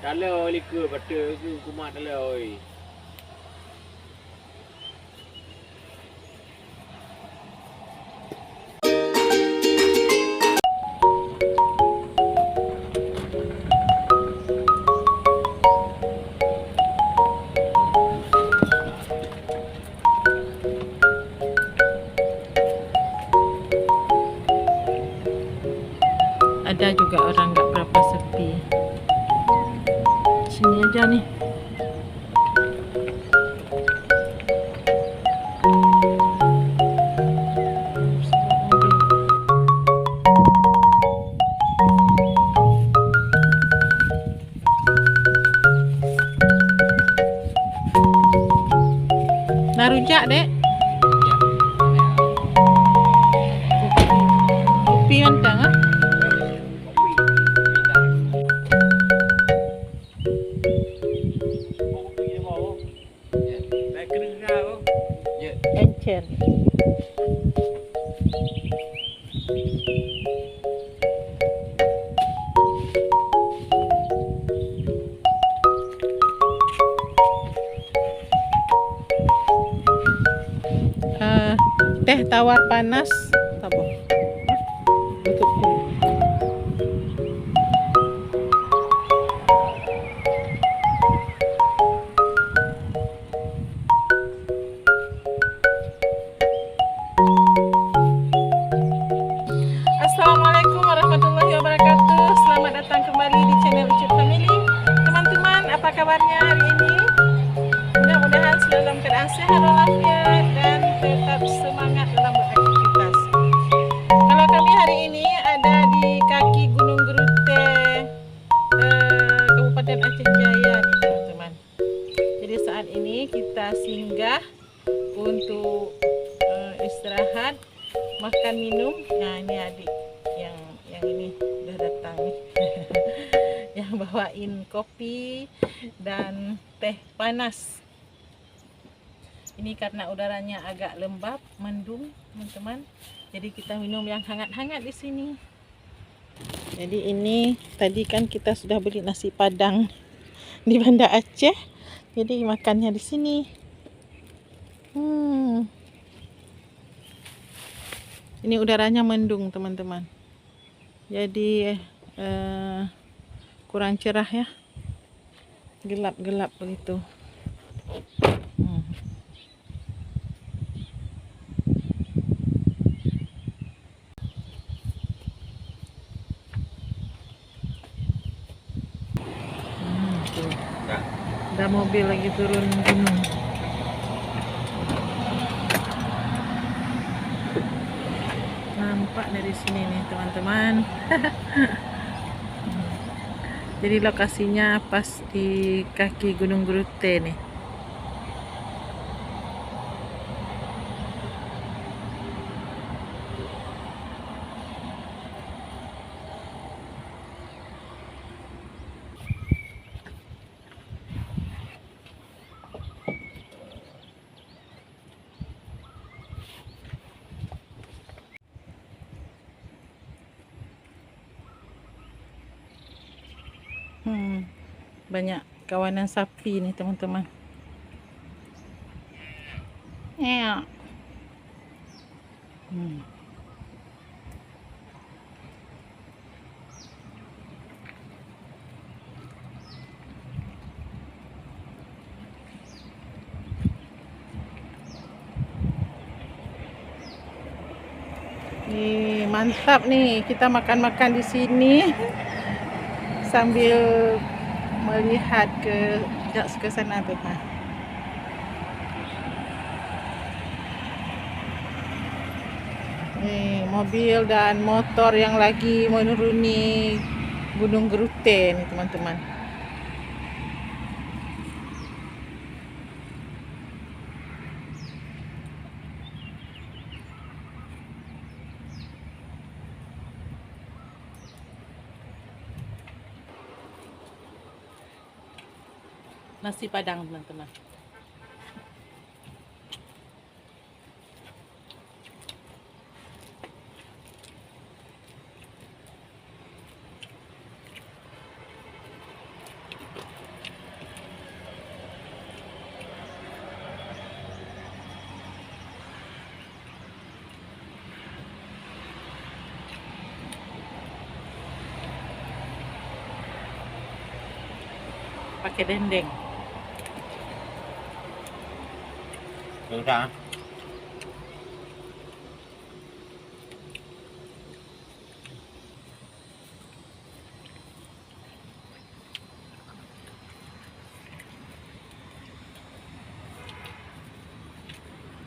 Dalam lika pada tu kumat dalam oi. Ada juga orang nggak berapa sepi. Sini aja nih. Nah, rujak, Dek. Kopi mantang, ah. Encer. Teh tawar panas, apa? Untuk Assalamualaikum warahmatullahi wabarakatuh. Selamat datang kembali di channel Ucup Family. Teman-teman, apa kabarnya hari ini? Mudah-mudahan selalu dalam keadaan sehat walafiat dan tetap semangat dalam beraktivitas. Kalau kami hari ini ada di kaki Gunung Gerute, Kabupaten Aceh Jaya nih teman-teman. Jadi saat ini kita singgah untuk istirahat, makan minum. Nah, ini adik yang ini udah datang nih. Yang bawain kopi dan teh panas. Ini karena udaranya agak lembab, mendung, teman-teman. Jadi kita minum yang hangat-hangat di sini. Jadi ini tadi kan kita sudah beli nasi Padang di Banda Aceh. Jadi makannya di sini. Ini udaranya mendung, teman-teman. Jadi kurang cerah ya. Gelap-gelap begitu. Ada mobil lagi turun gunung. Nampak dari sini nih teman-teman. Jadi lokasinya pas di kaki Gunung Gerute nih. Banyak kawanan sapi nih teman-teman. Ya. Nih, mantap nih kita makan-makan di sini sambil melihat ke sana tuh. Nih, mobil dan motor yang lagi menuruni Gunung Gerute nih teman-teman. Nasi Padang teman-teman. pakai dendeng. Susah.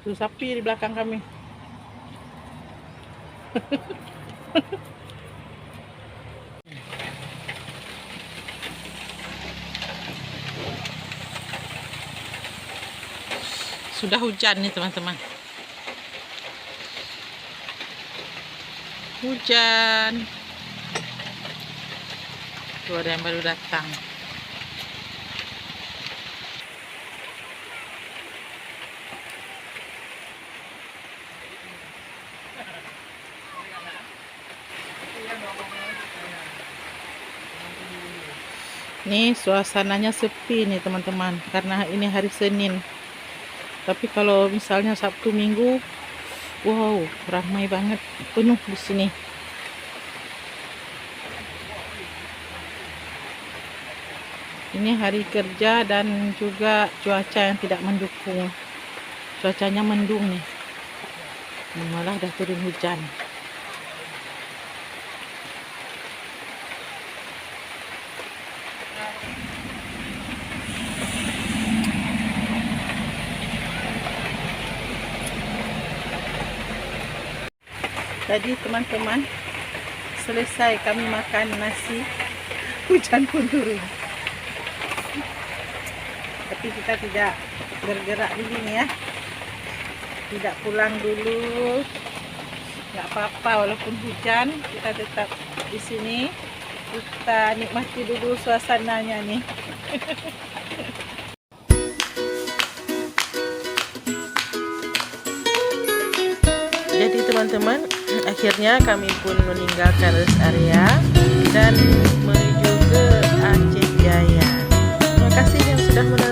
Tuh sapi di belakang kami. Sudah hujan nih teman-teman. Hujan. Tuh ada yang baru datang. Nih suasananya sepi nih teman-teman, karena ini hari Senin. Tapi kalau misalnya Sabtu Minggu, wow, ramai banget, penuh di sini. Ini hari kerja dan juga cuaca yang tidak mendukung. Cuacanya mendung nih. Malah dah turun hujan. Tadi teman-teman, selesai kami makan nasi, hujan pun turun. Tapi kita tidak bergerak di sini ya, tidak pulang dulu, nggak apa-apa walaupun hujan, kita tetap di sini. Kita nikmati dulu suasananya nih. Jadi teman-teman, akhirnya kami pun meninggalkan rest area dan menuju ke Aceh Jaya. Terima kasih yang sudah menonton.